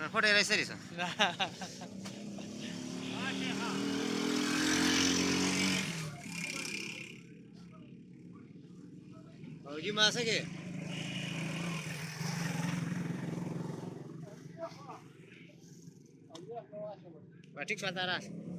ખોટે રહી સરી છે હજી માં છે કે ઠીક છે તારા